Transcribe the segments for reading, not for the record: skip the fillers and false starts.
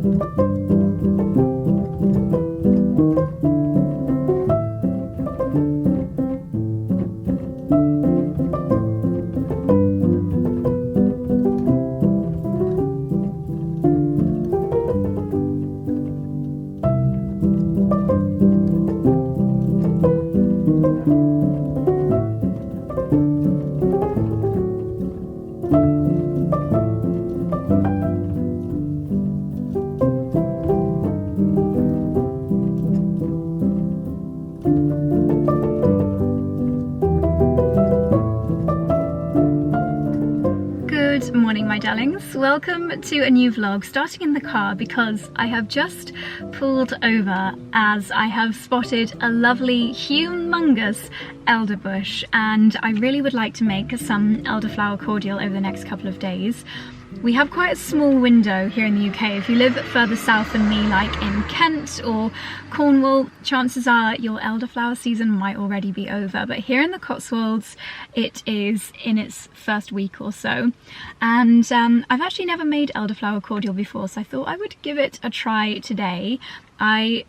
Good morning, my darlings. Welcome to a new vlog, starting in the car because I have just pulled over as I have spotted a lovely humongous elder bush, and I really would like to make some elderflower cordial over the next couple of days. We have quite a small window here in the UK. If you live further south than me, like in Kent or Cornwall, chances are your elderflower season might already be over. But here in the Cotswolds, it is in its first week or so. And I've actually never made elderflower cordial before, so I thought I would give it a try today. I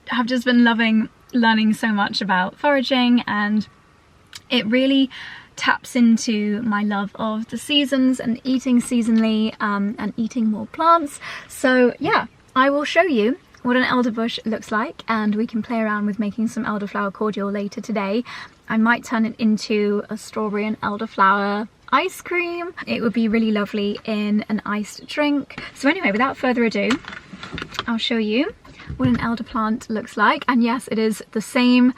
have just been loving learning so much about foraging, and it really taps into my love of the seasons and eating seasonally and eating more plants. So yeah, I will show you what an elder bush looks like, and we can play around with making some elderflower cordial later today. I might turn it into a strawberry and elderflower ice cream. It would be really lovely in an iced drink. So anyway, without further ado, I'll show you what an elder plant looks like. And yes, it is the same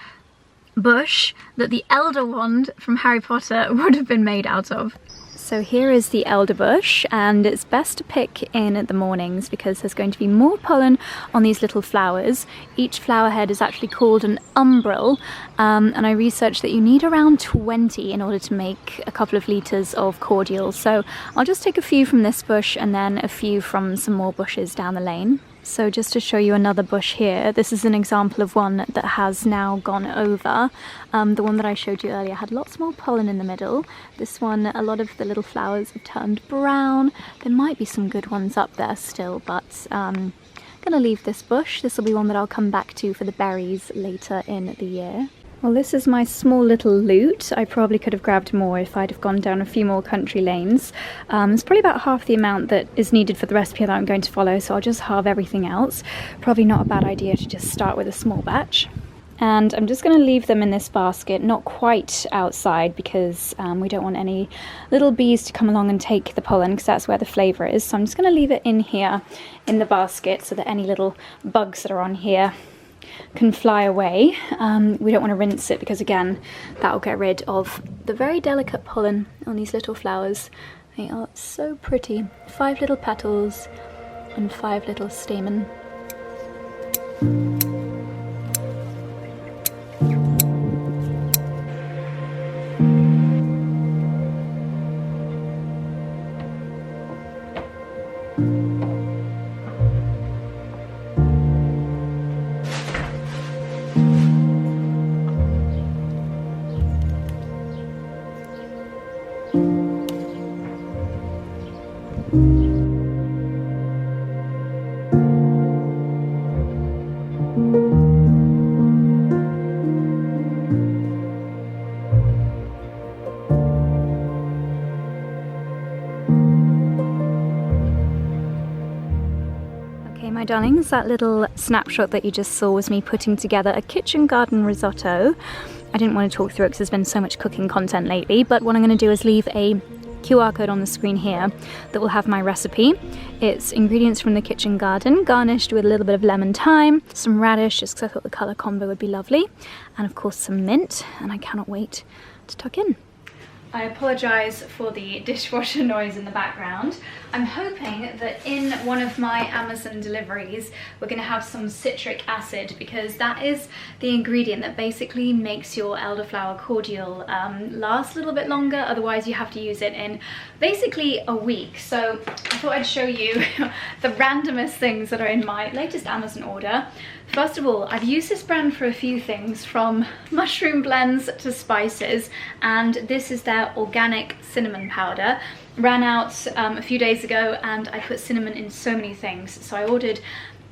bush that the elder wand from Harry Potter would have been made out of. So here is the elder bush, and it's best to pick in the mornings because there's going to be more pollen on these little flowers. Each flower head is actually called an umbel, and I researched that you need around 20 in order to make a couple of litres of cordial. So I'll just take a few from this bush and then a few from some more bushes down the lane. So just to show you another bush here, this is an example of one that has now gone over. The one that I showed you earlier had lots more pollen in the middle. This one, a lot of the little flowers have turned brown. There might be some good ones up there still, but I'm gonna leave this bush. This will be one that I'll come back to for the berries later in the year. Well, this is my small little loot. I probably could have grabbed more if I'd have gone down a few more country lanes. It's probably about half the amount that is needed for the recipe that I'm going to follow, so I'll just halve everything else. Probably not a bad idea to just start with a small batch. And I'm just going to leave them in this basket, not quite outside, because we don't want any little bees to come along and take the pollen, because that's where the flavour is. So I'm just going to leave it in here in the basket so that any little bugs that are on here can fly away. We don't want to rinse it because, again, that will get rid of the very delicate pollen on these little flowers. They are so pretty. 5 little petals and 5 little stamen. My darlings, that little snapshot that you just saw was me putting together a kitchen garden risotto. I didn't want to talk through it because there's been so much cooking content lately, but what I'm going to do is leave a QR code on the screen here that will have my recipe. It's ingredients from the kitchen garden, garnished with a little bit of lemon thyme, some radish, just because I thought the colour combo would be lovely, and of course some mint, and I cannot wait to tuck in. I apologise for the dishwasher noise in the background. I'm hoping that in one of my Amazon deliveries we're going to have some citric acid, because that is the ingredient that basically makes your elderflower cordial last a little bit longer. Otherwise you have to use it in basically a week. So I thought I'd show you the randomest things that are in my latest Amazon order. First of all, I've used this brand for a few things, from mushroom blends to spices, and this is their organic cinnamon powder. ran out a few days ago, and I put cinnamon in so many things, so I ordered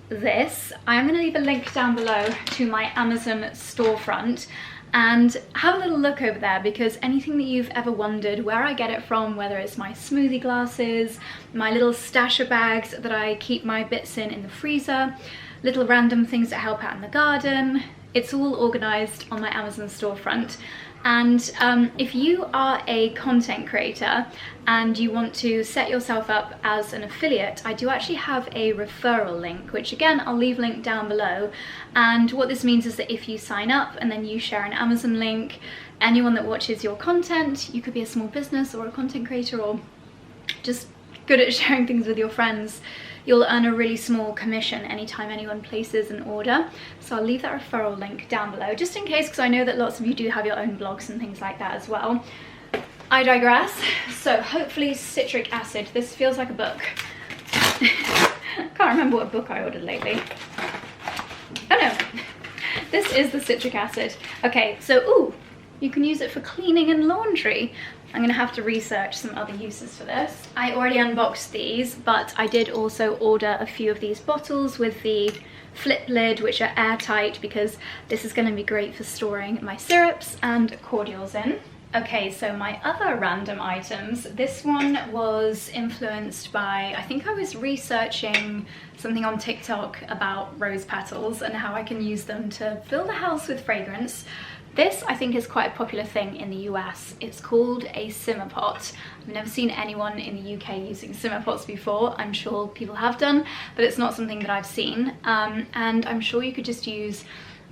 this. I am going to leave a link down below to my Amazon storefront, and have a little look over there, because anything that you've ever wondered where I get it from, whether it's my smoothie glasses, my little stasher bags that I keep my bits in the freezer, little random things that help out in the garden, it's all organised on my Amazon storefront. And if you are a content creator and you want to set yourself up as an affiliate, I do actually have a referral link, which again, I'll leave linked down below. And what this means is that if you sign up and then you share an Amazon link, anyone that watches your content, you could be a small business or a content creator or just good at sharing things with your friends, you'll earn a really small commission anytime anyone places an order. So I'll leave that referral link down below, just in case, because I know that lots of you do have your own blogs and things like that as well. I digress. So hopefully citric acid. This feels like a book. Can't remember what book I ordered lately. Oh no, this is the citric acid. Okay, so ooh, you can use it for cleaning and laundry. I'm gonna have to research some other uses for this. I already unboxed these, but I did also order a few of these bottles with the flip lid, which are airtight, because this is gonna be great for storing my syrups and cordials in. Okay, so my other random items, this one was influenced by, I think I was researching something on TikTok about rose petals and how I can use them to fill the house with fragrance. This, I think, is quite a popular thing in the US. It's called a simmer pot. I've never seen anyone in the UK using simmer pots before. I'm sure people have done, but it's not something that I've seen. And I'm sure you could just use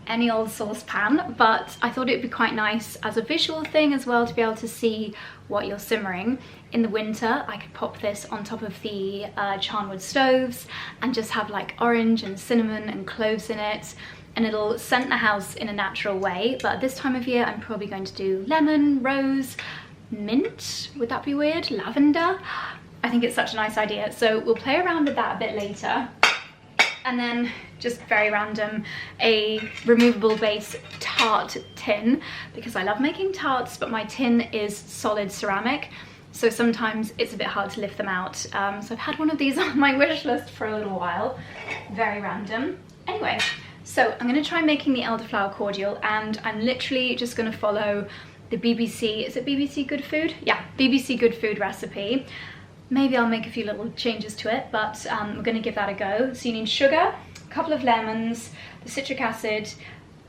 any old saucepan, but I thought it'd be quite nice as a visual thing as well to be able to see what you're simmering. In the winter, I could pop this on top of the charnwood stoves and just have like orange and cinnamon and cloves in it, and it'll scent the house in a natural way. But this time of year, I'm probably going to do lemon, rose, mint, would that be weird? Lavender? I think it's such a nice idea. So we'll play around with that a bit later. And then, just very random, a removable base tart tin, because I love making tarts, but my tin is solid ceramic, so sometimes it's a bit hard to lift them out. So I've had one of these on my wish list for a little while. Very random. Anyway, so I'm going to try making the elderflower cordial, and I'm literally just going to follow the BBC, is it BBC Good Food? Yeah, BBC Good Food recipe. Maybe I'll make a few little changes to it, but we're going to give that a go. So you need sugar, a couple of lemons, the citric acid,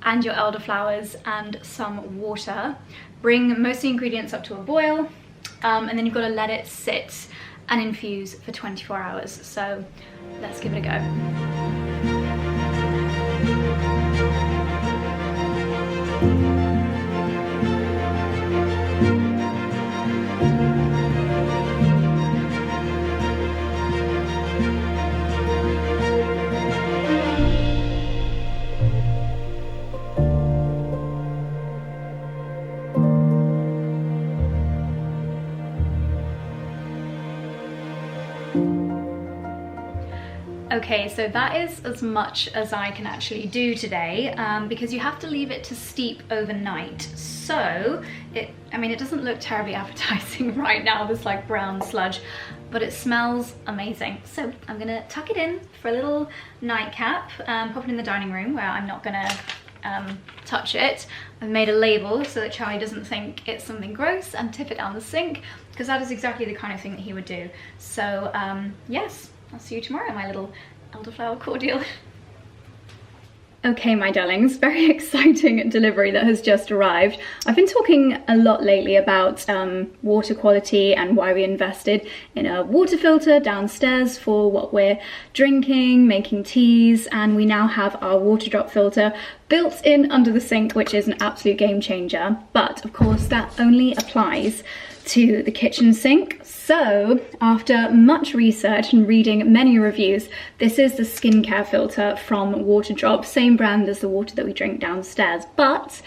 and your elderflowers, and some water. Bring most of the ingredients up to a boil, and then you've got to let it sit and infuse for 24 hours. So let's give it a go. Okay, so that is as much as I can actually do today, because you have to leave it to steep overnight. So, it doesn't look terribly appetizing right now, this like brown sludge, but it smells amazing. So I'm gonna tuck it in for a little nightcap, pop it in the dining room where I'm not gonna touch it. I've made a label so that Charlie doesn't think it's something gross, and tip it down the sink, because that is exactly the kind of thing that he would do. So yes, I'll see you tomorrow, my little elderflower cordial. Okay, my darlings, very exciting delivery that has just arrived. I've been talking a lot lately about water quality and why we invested in a water filter downstairs for what we're drinking, making teas, and we now have our water drop filter built in under the sink, which is an absolute game changer. But of course, that only applies to the kitchen sink. So after much research and reading many reviews, this is the skincare filter from Waterdrop, same brand as the water that we drink downstairs, but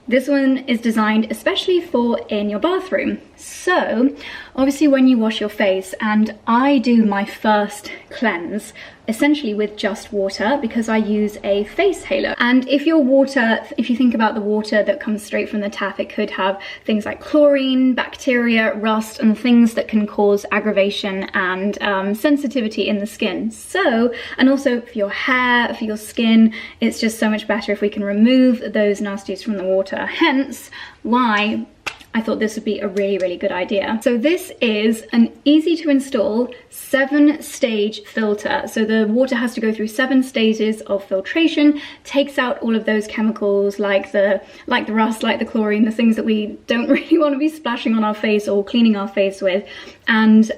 this one is designed especially for in your bathroom. So obviously when you wash your face, and I do my first cleanse essentially with just water because I use a face halo. And if your water, if you think about the water that comes straight from the tap, it could have things like chlorine, bacteria, rust, and things that can cause aggravation and sensitivity in the skin. So, and also for your hair, for your skin, it's just so much better if we can remove those nasties from the water. Hence why I thought this would be a really, really good idea. So this is an easy to install 7-stage filter. So the water has to go through 7 stages of filtration, takes out all of those chemicals like the rust, like the chlorine, the things that we don't really want to be splashing on our face or cleaning our face with, and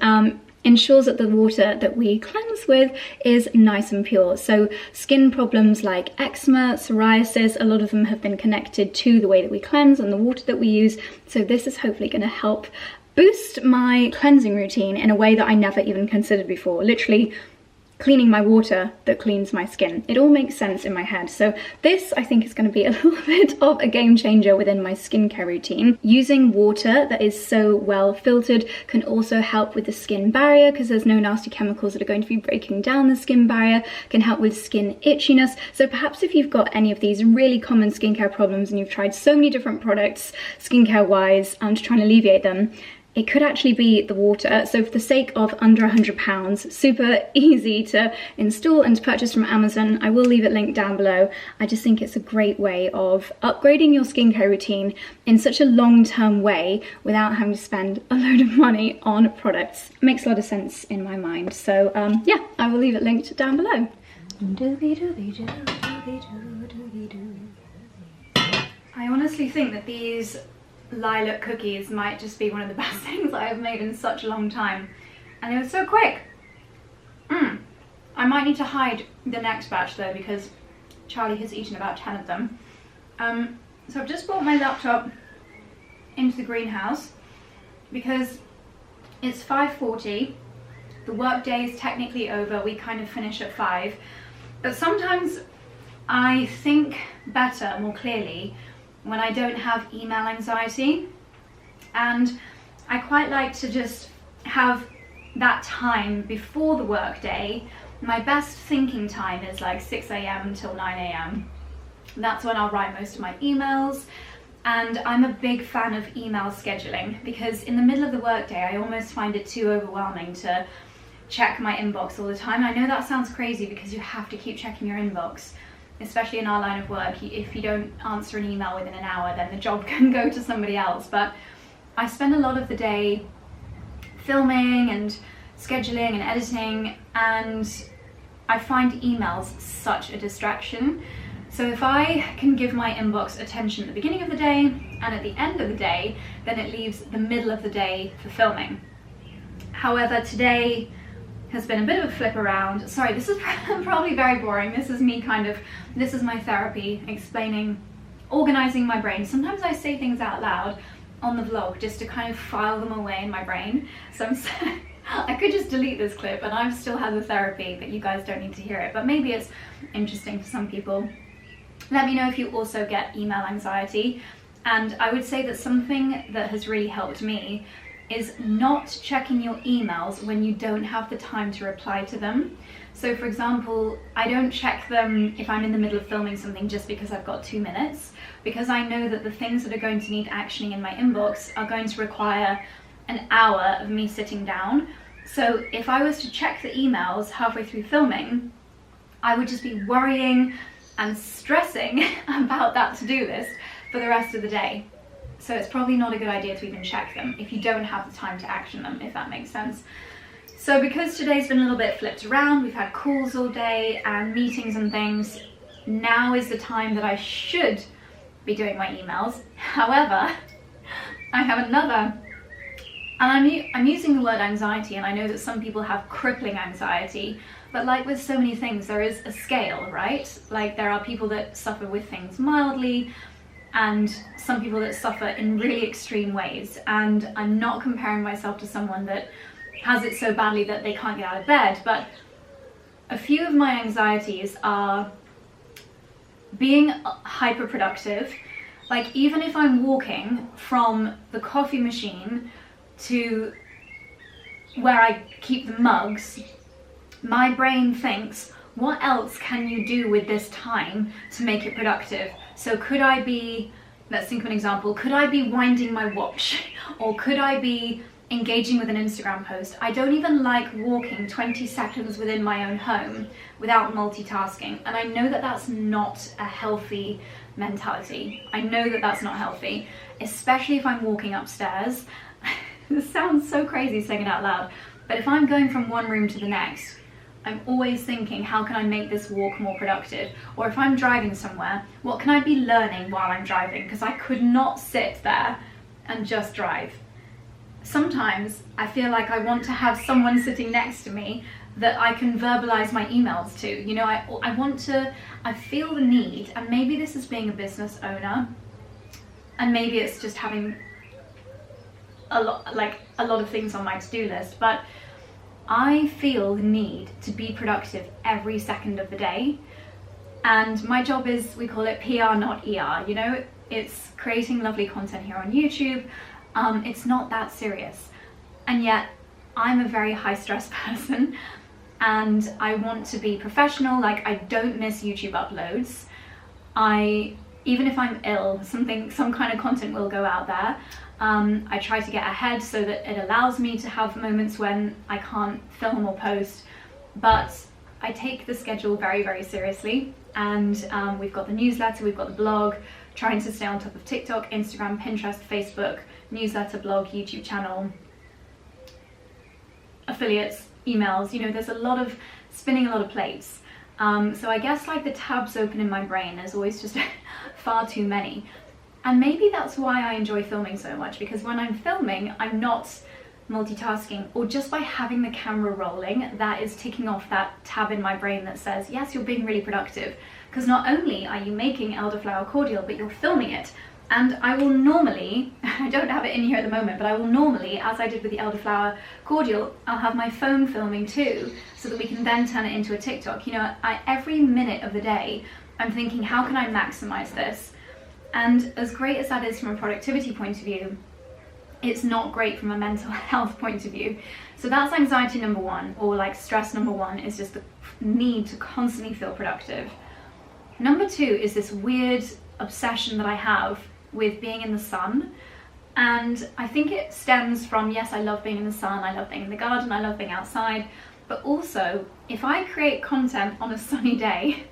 ensures that the water that we cleanse with is nice and pure. So skin problems like eczema, psoriasis, a lot of them have been connected to the way that we cleanse and the water that we use. So this is hopefully going to help boost my cleansing routine in a way that I never even considered before. Literally cleaning my water that cleans my skin. It all makes sense in my head. So this, I think, is going to be a little bit of a game changer within my skincare routine. Using water that is so well filtered can also help with the skin barrier because there's no nasty chemicals that are going to be breaking down the skin barrier, can help with skin itchiness. So perhaps if you've got any of these really common skincare problems and you've tried so many different products skincare wise to try and alleviate them, it could actually be the water. So for the sake of under £100, super easy to install and to purchase from Amazon. I will leave it linked down below. I just think it's a great way of upgrading your skincare routine in such a long-term way without having to spend a load of money on products. It makes a lot of sense in my mind. So yeah, I will leave it linked down below. I honestly think that these lilac cookies might just be one of the best things I have made in such a long time, and they were so quick. I might need to hide the next batch though because Charlie has eaten about 10 of them. So I've just brought my laptop into the greenhouse because it's 5:40. The work day is technically over. We kind of finish at 5, but sometimes I think better, more clearly, when I don't have email anxiety, and I quite like to just have that time before the work day. My best thinking time is like 6 AM till 9 AM. That's when I'll write most of my emails, and I'm a big fan of email scheduling because in the middle of the work day I almost find it too overwhelming to check my inbox all the time. I know that sounds crazy because you have to keep checking your inbox, especially in our line of work. If you don't answer an email within an hour, then the job can go to somebody else. But I spend a lot of the day filming and scheduling and editing, and I find emails such a distraction. So if I can give my inbox attention at the beginning of the day and at the end of the day, then it leaves the middle of the day for filming. However, today has been a bit of a flip around. Sorry, this is probably very boring. This is me this is my therapy, explaining, organizing my brain. Sometimes I say things out loud on the vlog just to kind of file them away in my brain. So I could just delete this clip and I've still had the therapy, but you guys don't need to hear it. But maybe it's interesting for some people. Let me know if you also get email anxiety. And I would say that something that has really helped me is not checking your emails when you don't have the time to reply to them. So for example, I don't check them if I'm in the middle of filming something just because I've got 2 minutes, because I know that the things that are going to need actioning in my inbox are going to require an hour of me sitting down. So if I was to check the emails halfway through filming, I would just be worrying and stressing about that to-do list for the rest of the day. So it's probably not a good idea to even check them if you don't have the time to action them, if that makes sense. So because today's been a little bit flipped around, we've had calls all day and meetings and things, now is the time that I should be doing my emails. However, I have another, and I'm using the word anxiety, and I know that some people have crippling anxiety, but like with so many things, there is a scale, right? Like there are people that suffer with things mildly, and some people that suffer in really extreme ways. And I'm not comparing myself to someone that has it so badly that they can't get out of bed, but a few of my anxieties are being hyper productive. Like even if I'm walking from the coffee machine to where I keep the mugs, my brain thinks, what else can you do with this time to make it productive? So could I be, let's think of an example, could I be winding my watch? Or could I be engaging with an Instagram post? I don't even like walking 20 seconds within my own home without multitasking. And I know that that's not a healthy mentality. I know that that's not healthy, especially if I'm walking upstairs. This sounds so crazy saying it out loud, but if I'm going from one room to the next, I'm always thinking, how can I make this walk more productive? Or if I'm driving somewhere, what can I be learning while I'm driving? Because I could not sit there and just drive. Sometimes I feel like I want to have someone sitting next to me that I can verbalize my emails to. You know, I feel the need, and maybe this is being a business owner, and maybe it's just having a lot of things on my to-do list, but I feel the need to be productive every second of the day. And my job is, we call it PR, not ER. You know, it's creating lovely content here on YouTube. It's not that serious. And yet I'm a very high stress person and I want to be professional. Like, I don't miss YouTube uploads. Even if I'm ill, some kind of content will go out there. I try to get ahead so that it allows me to have moments when I can't film or post, but I take the schedule very, very seriously. And we've got the newsletter, we've got the blog, trying to stay on top of TikTok, Instagram, Pinterest, Facebook, newsletter, blog, YouTube channel, affiliates, emails. You know, there's a lot of spinning a lot of plates. So I guess like the tabs open in my brain, there's always just far too many. And maybe that's why I enjoy filming so much, because when I'm filming, I'm not multitasking, or just by having the camera rolling, that is ticking off that tab in my brain that says, yes, you're being really productive. Because not only are you making Elderflower Cordial, but you're filming it. And I will normally, I don't have it in here at the moment, but I will normally, as I did with the Elderflower Cordial, I'll have my phone filming too, so that we can then turn it into a TikTok. You know, every minute of the day, I'm thinking, how can I maximize this? And as great as that is from a productivity point of view, it's not great from a mental health point of view. So that's anxiety number one, or like stress number one, is just the need to constantly feel productive. Number two is this weird obsession that I have with being in the sun. And I think it stems from, yes, I love being in the sun, I love being in the garden, I love being outside, but also if I create content on a sunny day,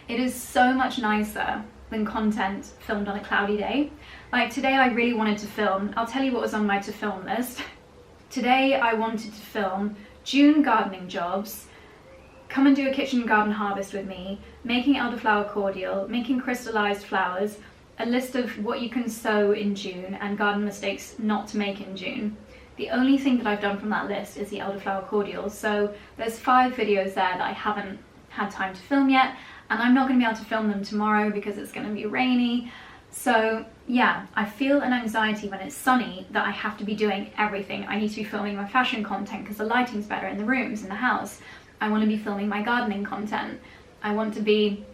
it is so much nicer than content filmed on a cloudy day. Like today I really wanted to film, I'll tell you what was on my to film list. Today I wanted to film June gardening jobs, come and do a kitchen and garden harvest with me, making elderflower cordial, making crystallized flowers, a list of what you can sow in June and garden mistakes not to make in June. The only thing that I've done from that list is the elderflower cordial. So there's 5 videos there that I haven't had time to film yet, and I'm not going to be able to film them tomorrow because it's going to be rainy. So yeah, I feel an anxiety when it's sunny that I have to be doing everything. I need to be filming my fashion content because the lighting's better in the rooms, in the house. I want to be filming my gardening content. I want to be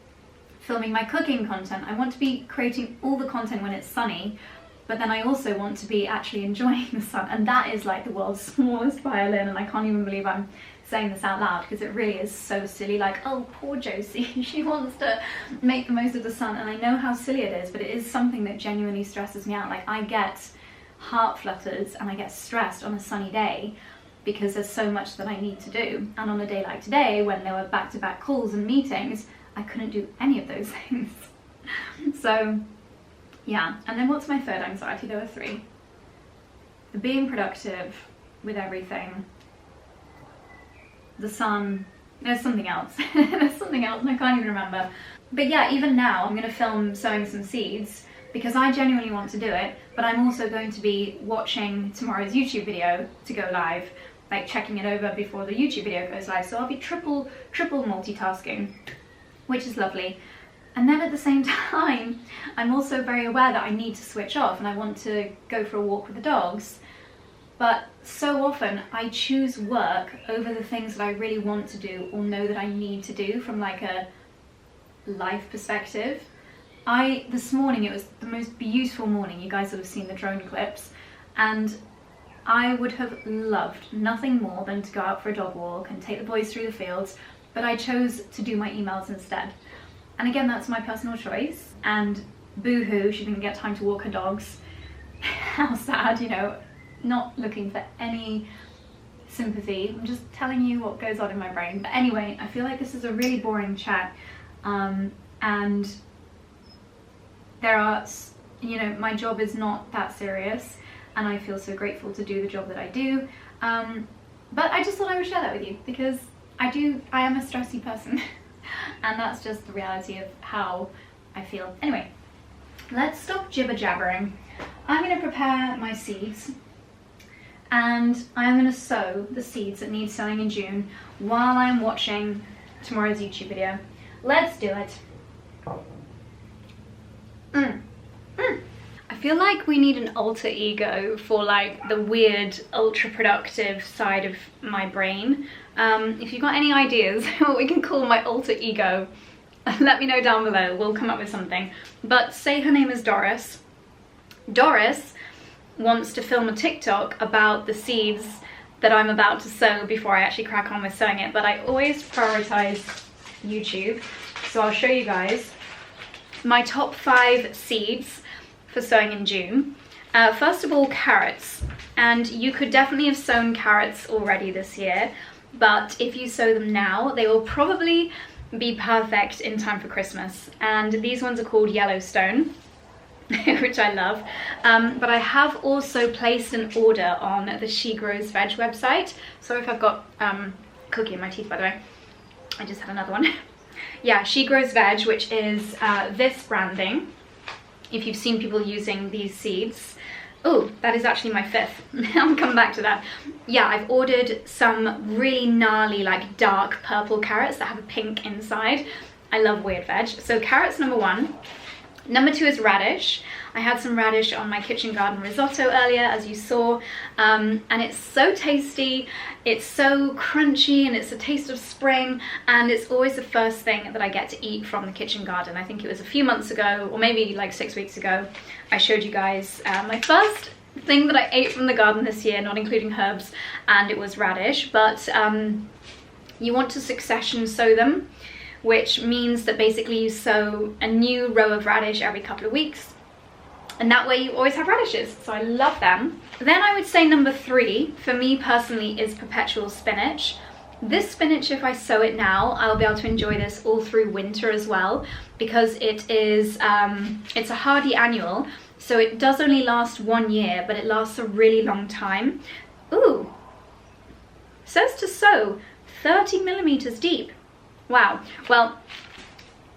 filming my cooking content. I want to be creating all the content when it's sunny, but then I also want to be actually enjoying the sun. And that is like the world's smallest violin, and I can't even believe I'm saying this out loud because it really is so silly. Like, oh, poor Josie, she wants to make the most of the sun, and I know how silly it is, but it is something that genuinely stresses me out. Like, I get heart flutters and I get stressed on a sunny day because there's so much that I need to do, and on a day like today when there were back-to-back calls and meetings, I couldn't do any of those things. So yeah. And then what's my third anxiety? There were 3. The being productive with everything, the sun, there's something else. There's something else and I can't even remember. But yeah, even now I'm going to film sowing some seeds because I genuinely want to do it, but I'm also going to be watching tomorrow's YouTube video to go live, like checking it over before the YouTube video goes live. So I'll be triple multitasking, which is lovely. And then at the same time, I'm also very aware that I need to switch off and I want to go for a walk with the dogs. But so often I choose work over the things that I really want to do or know that I need to do from like a life perspective. This morning, it was the most beautiful morning. You guys will have seen the drone clips. And I would have loved nothing more than to go out for a dog walk and take the boys through the fields, but I chose to do my emails instead. And again, that's my personal choice, and boo-hoo, she didn't get time to walk her dogs. How sad, you know, not looking for any sympathy. I'm just telling you what goes on in my brain. But anyway, I feel like this is a really boring chat, and there are, you know, my job is not that serious, and I feel so grateful to do the job that I do. But I just thought I would share that with you because I am a stressy person and that's just the reality of how I feel. Anyway, let's stop jibber jabbering. I'm going to prepare my seeds and I'm going to sow the seeds that need sowing in June while I'm watching tomorrow's YouTube video. Let's do it. I feel like we need an alter ego for like the weird, ultra productive side of my brain. If you've got any ideas what we can call my alter ego, let me know down below. We'll come up with something. But say her name is Doris. Doris wants to film a TikTok about the seeds that I'm about to sow before I actually crack on with sowing it. But I always prioritize YouTube. So I'll show you guys my top 5 seeds for sowing in June. First of all, carrots. And you could definitely have sown carrots already this year, but if you sow them now, they will probably be perfect in time for Christmas. And these ones are called Yellowstone, which I love. But I have also placed an order on the 𝑭𝒊𝒏𝒅 website. Sorry if I've got cookie in my teeth, by the way. I just had another one. Yeah, 𝑭𝒊𝒏𝒅, which is this branding. If you've seen people using these seeds. Oh, that is actually my 5th. I'll come back to that. Yeah, I've ordered some really gnarly, like dark purple carrots that have a pink inside. I love weird veg. So carrots number 1. Number 2 is radish. I had some radish on my kitchen garden risotto earlier, as you saw, and it's so tasty, it's so crunchy, and it's a taste of spring, and it's always the first thing that I get to eat from the kitchen garden. I think it was a few months ago, or maybe like 6 weeks ago, I showed you guys my first thing that I ate from the garden this year, not including herbs, and it was radish. But you want to succession sow them, which means that basically you sow a new row of radish every couple of weeks, and that way you always have radishes. So I love them. Then I would say number 3 for me personally is perpetual spinach. This spinach, if I sow it now, I'll be able to enjoy this all through winter as well, because it is it's a hardy annual, so it does only last 1 year, but it lasts a really long time. Ooh, says to sow 30 millimeters deep. Wow. Well,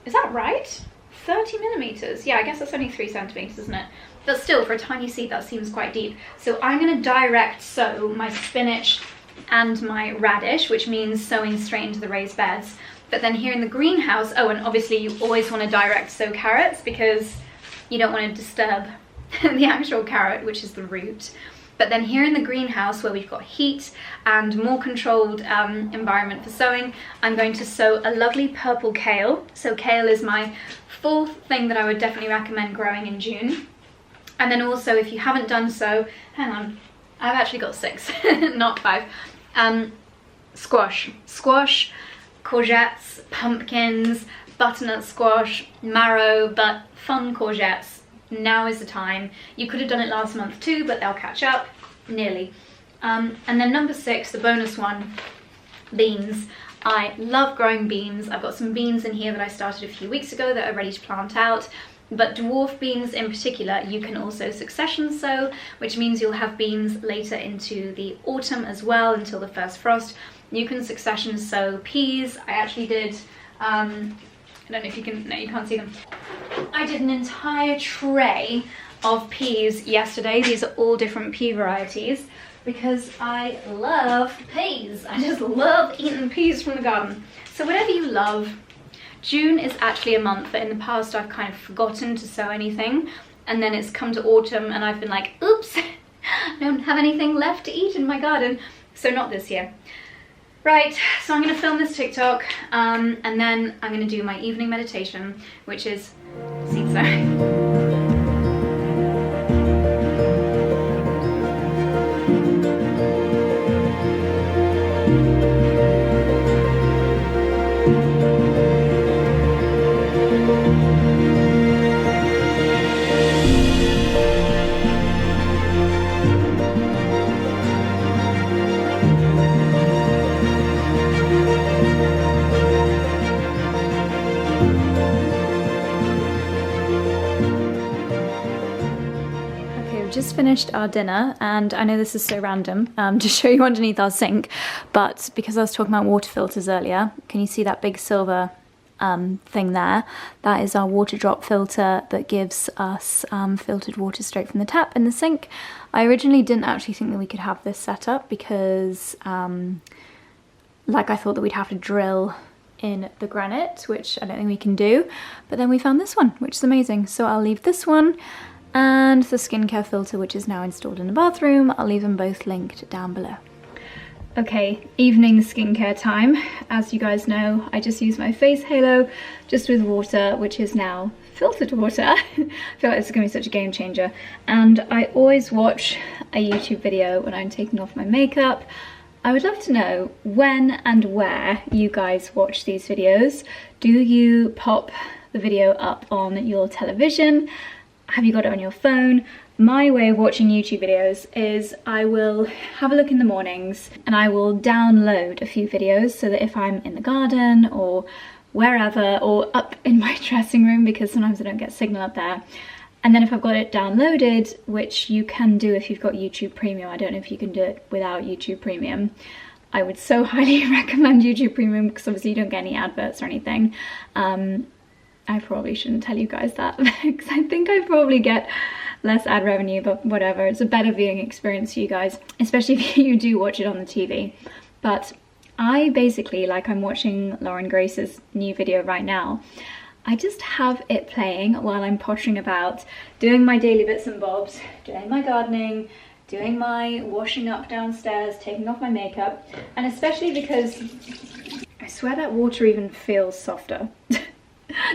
is that right? 30 millimeters. Yeah, I guess that's only 3 centimeters, isn't it? But still, for a tiny seed, that seems quite deep. So I'm going to direct sow my spinach and my radish, which means sowing straight into the raised beds. But then here in the greenhouse, oh, and obviously you always want to direct sow carrots because you don't want to disturb the actual carrot, which is the root. But then here in the greenhouse, where we've got heat and more controlled environment for sowing, I'm going to sow a lovely purple kale. So kale is my 4th thing that I would definitely recommend growing in June. And then also, if you haven't done so, hang on, I've actually got 6, not 5. Squash, courgettes, pumpkins, butternut squash, marrow, but fun courgettes. Now is the time. You could have done it last month too, but they'll catch up, nearly. And then number 6, the bonus one, beans. I love growing beans. I've got some beans in here that I started a few weeks ago that are ready to plant out. But dwarf beans in particular, you can also succession sow, which means you'll have beans later into the autumn as well, until the first frost. You can succession sow peas. I actually did, I don't know if you can, no, you can't see them. I did an entire tray of peas yesterday. These are all different pea varieties because I love peas. I just love eating peas from the garden. So whatever you love. June is actually a month that in the past I've kind of forgotten to sow anything, and then it's come to autumn and I've been like, oops, I don't have anything left to eat in my garden. So not this year. Right, so I'm going to film this TikTok and then I'm going to do my evening meditation, which is seed sowing. just finished our dinner, and I know this is so random to show you underneath our sink, but because I was talking about water filters earlier, can you see that big silver thing there? That is our water drop filter that gives us filtered water straight from the tap in the sink. I originally didn't actually think that we could have this set up because like I thought that we'd have to drill in the granite, which I don't think we can do, but then we found this one, which is amazing. So I'll leave this one and the skincare filter, which is now installed in the bathroom. I'll leave them both linked down below. Okay, evening skincare time. As you guys know, I just use my face halo just with water, which is now filtered water. I feel like this is gonna be such a game changer. And I always watch a YouTube video when I'm taking off my makeup. I would love to know when and where you guys watch these videos. Do you pop the video up on your television? Have you got it on your phone? My way of watching YouTube videos is I will have a look in the mornings and I will download a few videos so that if I'm in the garden or wherever, or up in my dressing room, because sometimes I don't get signal up there, and then if I've got it downloaded, which you can do if you've got YouTube Premium, I don't know if you can do it without YouTube Premium. I would so highly recommend YouTube Premium because obviously you don't get any adverts or anything. I probably shouldn't tell you guys that because I think I probably get less ad revenue, but whatever. It's a better viewing experience for you guys, especially if you do watch it on the TV. But I basically, like I'm watching Lauren Grace's new video right now, I just have it playing while I'm pottering about, doing my daily bits and bobs, doing my gardening, doing my washing up downstairs, taking off my makeup, and especially because I swear that water even feels softer.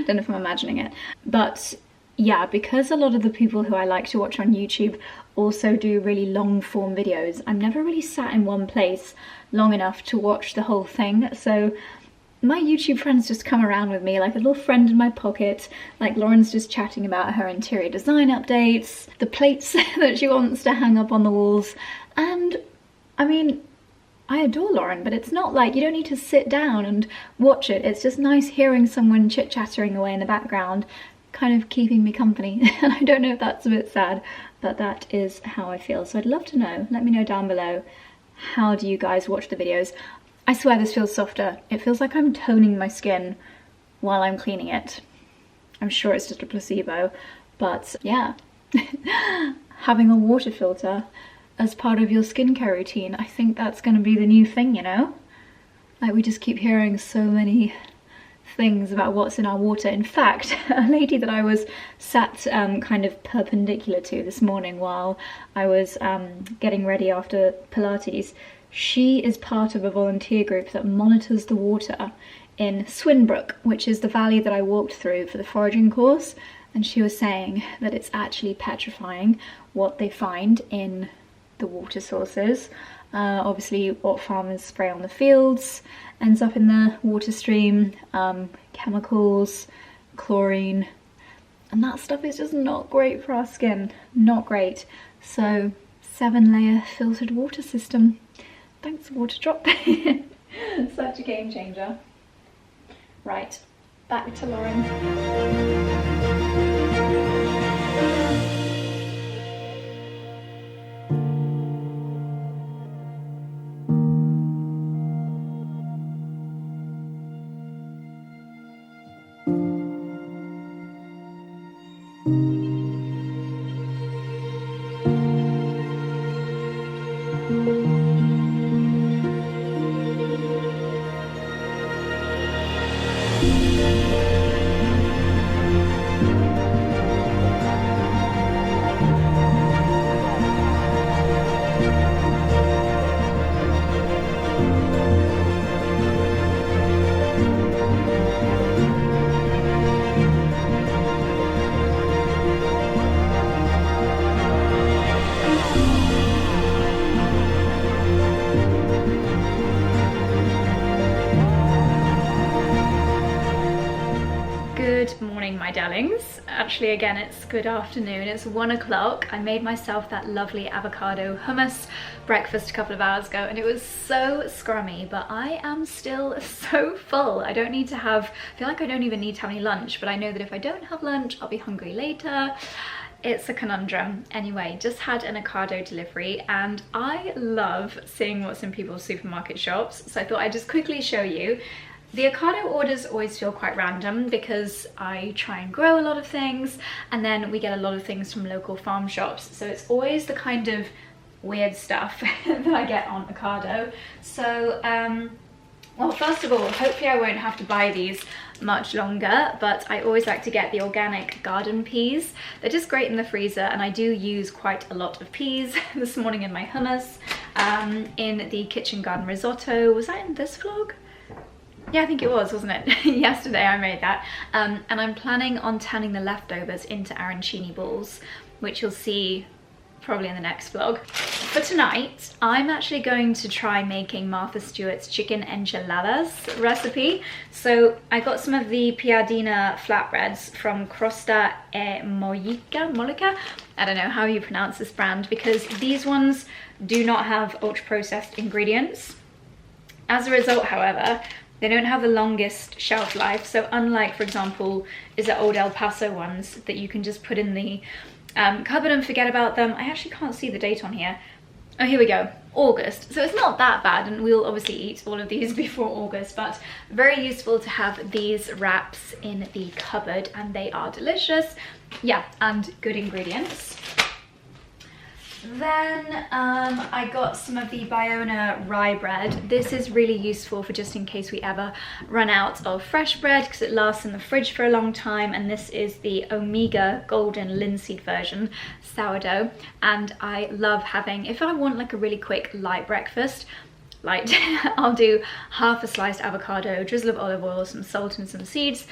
Don't know if I'm imagining it, but yeah, because a lot of the people who I like to watch on YouTube also do really long form videos, I'm never really sat in one place long enough to watch the whole thing. So my YouTube friends just come around with me like a little friend in my pocket. Like Lauren's just chatting about her interior design updates, the plates that she wants to hang up on the walls, and I mean, I adore Lauren, but it's not like you don't need to sit down and watch it. It's just nice hearing someone chit-chattering away in the background, kind of keeping me company. And I don't know if that's a bit sad, but that is how I feel. So I'd love to know. Let me know down below. How do you guys watch the videos? I swear this feels softer. It feels like I'm toning my skin while I'm cleaning it. I'm sure it's just a placebo, but yeah. Having a water filter as part of your skincare routine, I think that's going to be the new thing, you know? Like, we just keep hearing so many things about what's in our water. In fact, a lady that I was sat kind of perpendicular to this morning while I was getting ready after Pilates, she is part of a volunteer group that monitors the water in Swinbrook, which is the valley that I walked through for the foraging course, and she was saying that it's actually petrifying what they find in the water sources. Obviously what farmers spray on the fields ends up in the water stream, chemicals, chlorine, and that stuff is just not great for our skin, not great. So 7-layer filtered water system. Thanks, water drop. Such a game changer. Right, back to Lauren. Good morning, my darlings. Actually, again, it's good afternoon. It's 1 o'clock. I made myself that lovely avocado hummus breakfast a couple of hours ago and it was so scrummy, but I am still so full. I don't need to have, I feel like I don't even need to have any lunch, but I know that if I don't have lunch, I'll be hungry later. it's a conundrum. Anyway, just had an Ocado delivery and I love seeing what's in people's supermarket shops, so I thought I'd just quickly show you. The Ocado orders always feel quite random because I try and grow a lot of things and then we get a lot of things from local farm shops, so it's always the kind of weird stuff that I get on Ocado. So well, first of all, hopefully I won't have to buy these much longer, but I always like to get the organic garden peas. They're just great in the freezer, and I do use quite a lot of peas. This morning in my hummus, in the kitchen garden risotto. Was that in this vlog? Yeah, I think it was, wasn't it? Yesterday I made that. And I'm planning on turning the leftovers into arancini balls, which you'll see probably in the next vlog. For tonight, I'm actually going to try making Martha Stewart's chicken enchiladas recipe. So I got some of the piadina flatbreads from 𝑭𝒊𝒏𝒅 I don't know how you pronounce this brand, because these ones do not have ultra processed ingredients. As a result, however, they don't have the longest shelf life. So unlike, for example, is it old El Paso ones that you can just put in the cupboard and forget about them. I actually can't see the date on here. Oh, here we go, August. So it's not that bad, and we'll obviously eat all of these before August, but very useful to have these wraps in the cupboard, and they are delicious. Yeah, and good ingredients. Then I got some of the Bayona rye bread. This is really useful for just in case we ever run out of fresh bread, because it lasts in the fridge for a long time. And this is the Omega golden linseed version sourdough, and I love having, if I want like a really quick light breakfast, I'll do half a sliced avocado, drizzle of olive oil, some salt and some seeds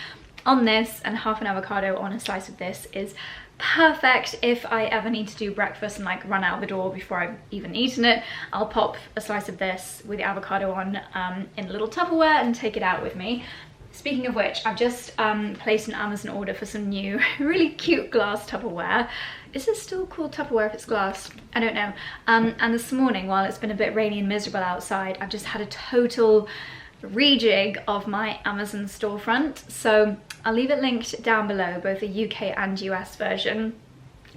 on this, and half an avocado on a slice of this is perfect. If I ever need to do breakfast and like run out the door before I've even eaten it, I'll pop a slice of this with the avocado on in a little Tupperware and take it out with me. Speaking of which, I've just placed an Amazon order for some new really cute glass Tupperware. Is this still called Tupperware if it's glass? I don't know. And this morning, while it's been a bit rainy and miserable outside, I've just had a total rejig of my Amazon storefront. So I'll leave it linked down below, both the UK and US version,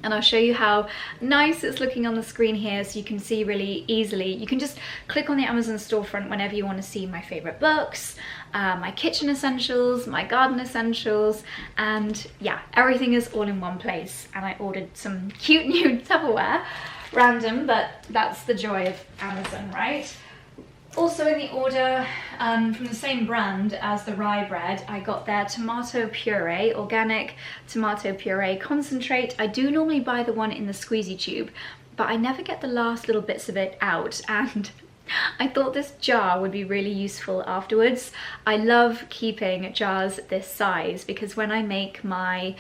and I'll show you how nice it's looking on the screen here, so you can see really easily. You can just click on the Amazon storefront whenever you want to see my favorite books, my kitchen essentials, my garden essentials, and yeah, everything is all in one place. And I ordered some cute new Tupperware, random, but that's the joy of Amazon, right? Also in the order, from the same brand as the rye bread, I got their tomato puree, organic tomato puree concentrate. I do normally buy the one in the squeezy tube, but I never get the last little bits of it out, and I thought this jar would be really useful afterwards. I love keeping jars this size because when I make my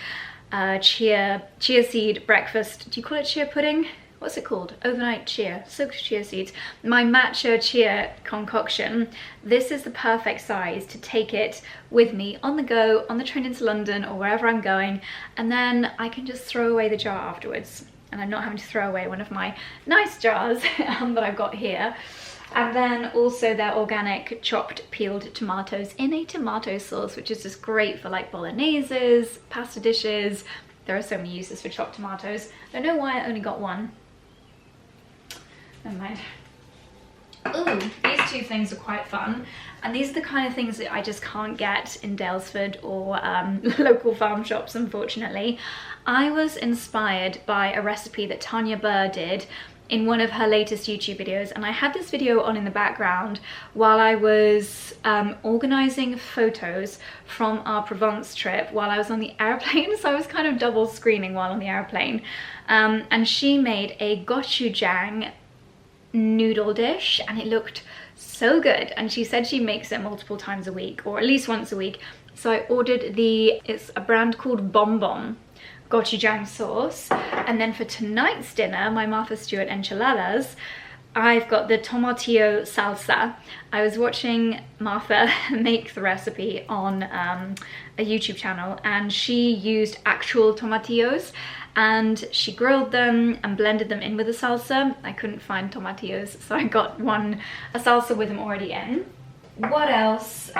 chia seed breakfast, do you call it chia pudding? What's it called? Overnight chia, soaked chia seeds. My matcha chia concoction, this is the perfect size to take it with me on the go, on the train into London or wherever I'm going, and then I can just throw away the jar afterwards. And I'm not having to throw away one of my nice jars that I've got here. And then also their organic chopped peeled tomatoes in a tomato sauce, which is just great for like bologneses, pasta dishes. There are so many uses for chopped tomatoes. I don't know why I only got one. Never mind. Ooh, these two things are quite fun, and these are the kind of things that I just can't get in Daylesford or local farm shops, unfortunately. I was inspired by a recipe that 𝑭𝒊𝒏𝒅 did in one of her latest YouTube videos, and I had this video on in the background while I was organising photos from our Provence trip while I was on the airplane, so I was kind of double screening while on the airplane, and she made a _𝑭𝒊𝒏𝒅 noodle dish, and it looked so good, and she said she makes it multiple times a week, or at least once a week. So I ordered it's a brand called 𝑏𝒏𝒡 gochujang sauce, and then for tonight's dinner, my Martha Stewart enchiladas, I've got the tomatillo salsa. I was watching Martha make the recipe on a YouTube channel, and she used actual tomatillos, and she grilled them and blended them in with the salsa. I couldn't find tomatillos, so I got a salsa with them already in. What else?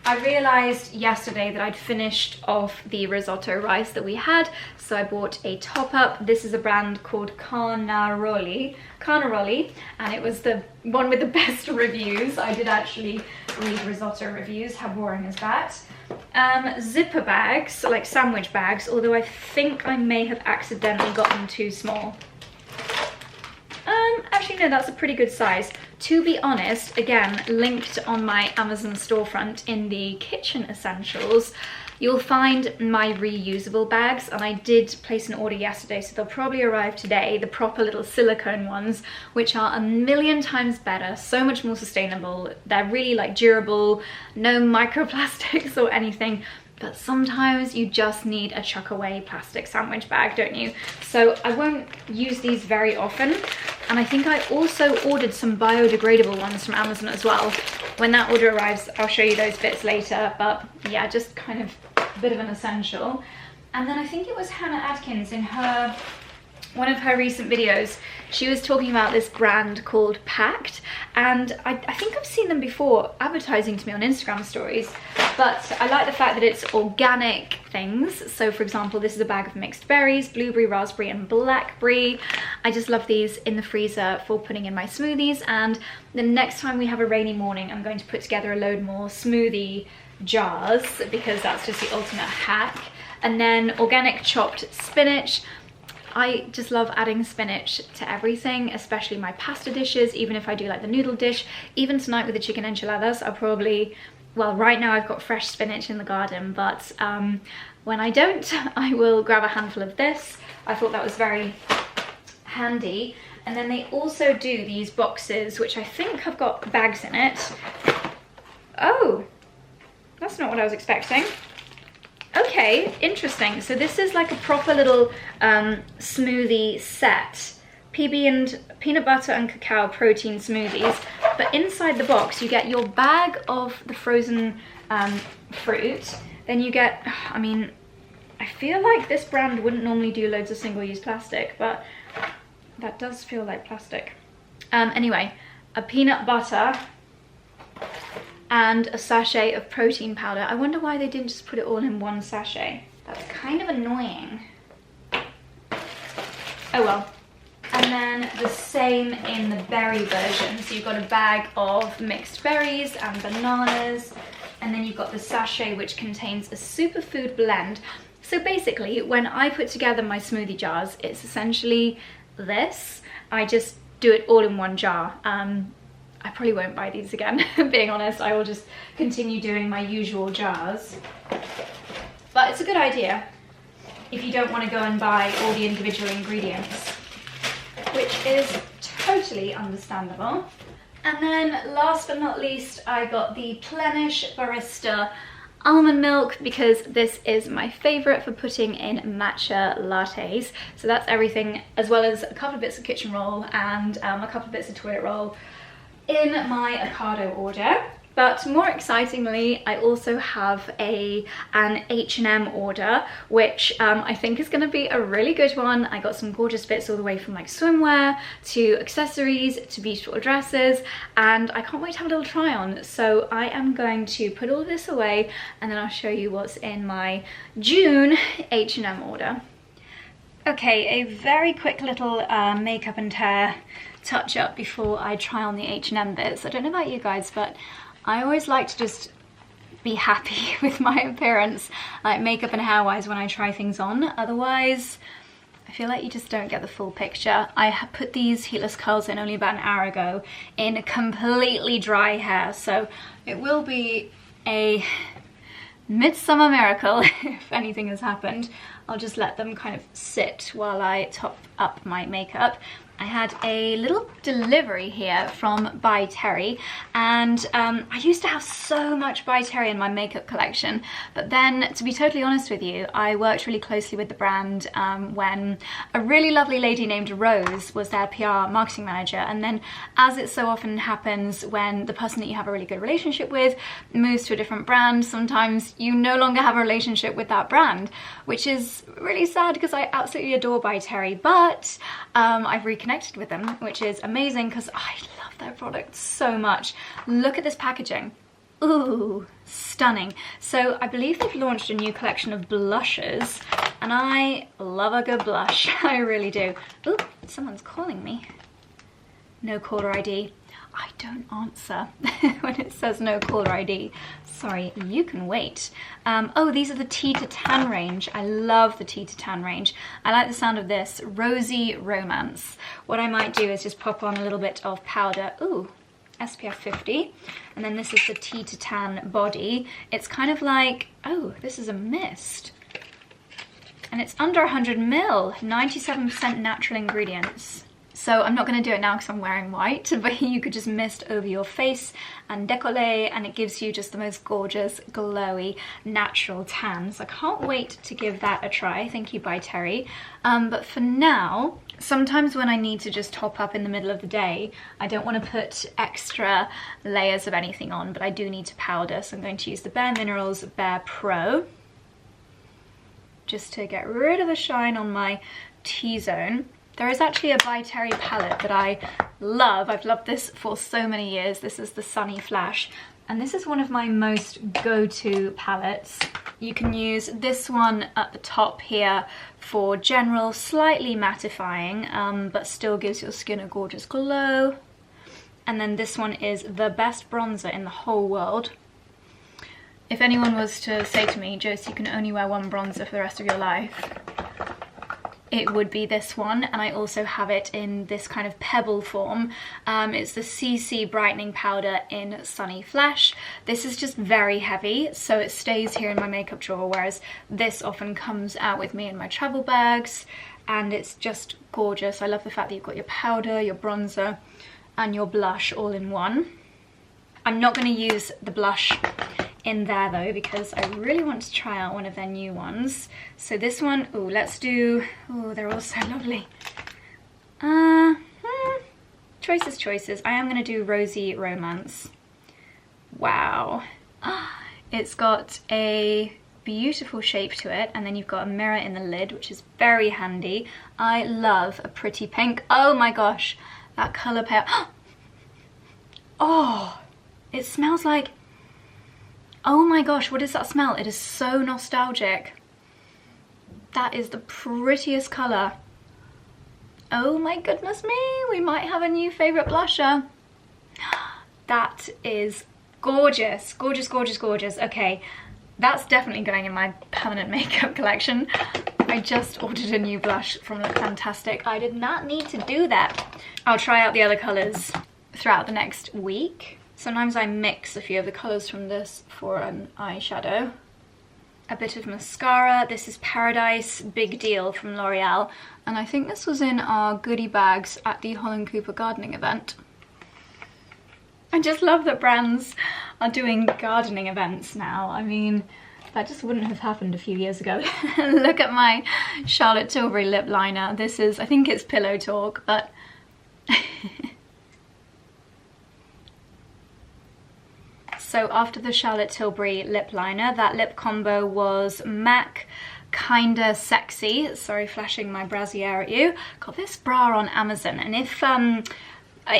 I realised yesterday that I'd finished off the risotto rice that we had, so I bought a top-up. This is a brand called Carnaroli, and it was the one with the best reviews. I did actually read risotto reviews. How boring is that? Zipper bags, like sandwich bags, although I think I may have accidentally got them too small. Actually no, that's a pretty good size. To be honest, again, linked on my Amazon storefront in the kitchen essentials, you'll find my reusable bags, and I did place an order yesterday, so they'll probably arrive today, the proper little silicone ones, which are 1,000,000 times better, so much more sustainable. They're really like durable, no microplastics or anything. But sometimes you just need a chuck away plastic sandwich bag, don't you? So I won't use these very often. And I think I also ordered some biodegradable ones from Amazon as well. When that order arrives, I'll show you those bits later. But yeah, just kind of a bit of an essential. And then I think it was Hannah Adkins in one of her recent videos, she was talking about this brand called Packed, and I think I've seen them before advertising to me on Instagram stories, but I like the fact that it's organic things. So for example, this is a bag of mixed berries, blueberry, raspberry and blackberry. I just love these in the freezer for putting in my smoothies, and the next time we have a rainy morning, I'm going to put together a load more smoothie jars, because that's just the ultimate hack. And then organic chopped spinach. I just love adding spinach to everything, especially my pasta dishes, even if I do like the noodle dish. Even tonight with the chicken enchiladas, I'll probably, well, right now I've got fresh spinach in the garden, but when I don't, I will grab a handful of this. I thought that was very handy. And then they also do these boxes, which I think have got bags in it. Oh, that's not what I was expecting. Okay, interesting. So this is like a proper little smoothie set. PB and peanut butter and cacao protein smoothies. But inside the box, you get your bag of the frozen fruit. Then you get, I mean, I feel like this brand wouldn't normally do loads of single-use plastic, but that does feel like plastic. Anyway, a peanut butter and a sachet of protein powder. I wonder why they didn't just put it all in one sachet. That's kind of annoying. Oh well. And then the same in the berry version. So you've got a bag of mixed berries and bananas, and then you've got the sachet which contains a superfood blend. So basically, when I put together my smoothie jars, it's essentially this. I just do it all in one jar. I probably won't buy these again, being honest. I will just continue doing my usual jars. But it's a good idea if you don't want to go and buy all the individual ingredients, which is totally understandable. And then last but not least, I got the Plenish Barista almond milk, because this is my favorite for putting in matcha lattes. So that's everything, as well as a couple of bits of kitchen roll and a couple of bits of toilet roll in my Ocado order. But more excitingly, I also have an H&M order, which I think is going to be a really good one. I got some gorgeous bits all the way from like swimwear to accessories to beautiful dresses, and I can't wait to have a little try on. So I am going to put all of this away, and then I'll show you what's in my June H&M order. Okay, a very quick little makeup and hair touch up before I try on the H&M bits. I don't know about you guys, but I always like to just be happy with my appearance, like makeup and hair wise, when I try things on. Otherwise, I feel like you just don't get the full picture. I put these heatless curls in only about an hour ago in completely dry hair, so it will be a midsummer miracle if anything has happened. I'll just let them kind of sit while I top up my makeup. I had a little delivery here from By Terry, and I used to have so much By Terry in my makeup collection, but then, to be totally honest with you, I worked really closely with the brand when a really lovely lady named Rose was their PR marketing manager, and then, as it so often happens when the person that you have a really good relationship with moves to a different brand, sometimes you no longer have a relationship with that brand, which is really sad because I absolutely adore By Terry, but I've reconnected with them, which is amazing because I love their products so much. Look at this packaging. Ooh, stunning. So I believe they've launched a new collection of blushes, and I love a good blush. I really do. Ooh, someone's calling me. No caller ID. I don't answer when it says no caller ID. Sorry, you can wait. Oh, these are the Tea to Tan range. I love the Tea to Tan range. I like the sound of this. Rosy Romance. What I might do is just pop on a little bit of powder. Ooh, SPF 50. And then this is the Tea to Tan body. It's kind of like, oh, this is a mist. And it's under 100 ml, 97% natural ingredients. So I'm not going to do it now because I'm wearing white, but you could just mist over your face and décolleté, and it gives you just the most gorgeous, glowy, natural tan. So I can't wait to give that a try. Thank you, 𝑭𝒐. But for now, sometimes when I need to just top up in the middle of the day, I don't want to put extra layers of anything on, but I do need to powder. So I'm going to use the Bare Minerals Bare Pro just to get rid of the shine on my T-zone. There is actually a 𝑭𝒐 palette that I love. I've loved this for so many years. This is the Sunny Flash, and this is one of my most go-to palettes. You can use this one at the top here for general, slightly mattifying, but still gives your skin a gorgeous glow. And then this one is the best bronzer in the whole world. If anyone was to say to me, Josie, you can only wear one bronzer for the rest of your life, it would be this one. And I also have it in this kind of pebble form. It's the CC Brightening Powder in Sunny Flash. This is just very heavy, so it stays here in my makeup drawer, whereas this often comes out with me in my travel bags, and it's just gorgeous. I love the fact that you've got your powder, your bronzer, and your blush all in one. I'm not going to use the blush in there though, because I really want to try out one of their new ones. So this one, oh, let's do, oh, they're all so lovely. Choices. I am going to do Rosy Romance. Wow. It's got a beautiful shape to it, and then you've got a mirror in the lid, which is very handy. I love a pretty pink. Oh my gosh, that colour pair. Oh, it smells like, oh my gosh, what is that smell? It is so nostalgic. That is the prettiest colour. Oh my goodness me, we might have a new favourite blusher. That is gorgeous, gorgeous, gorgeous, gorgeous. Okay, that's definitely going in my permanent makeup collection. I just ordered a new blush from Look Fantastic. I did not need to do that. I'll try out the other colours throughout the next week. Sometimes I mix a few of the colours from this for an eyeshadow. A bit of mascara. This is Paradise Big Deal from L'Oreal, and I think this was in our goodie bags at the Holland Cooper gardening event. I just love that brands are doing gardening events now. I mean, that just wouldn't have happened a few years ago. Look at my Charlotte Tilbury lip liner. This is, I think it's Pillow Talk, but so after the Charlotte Tilbury lip liner, that lip combo was MAC Kinda Sexy. Sorry, flashing my brassiere at you. Got this bra on Amazon, and if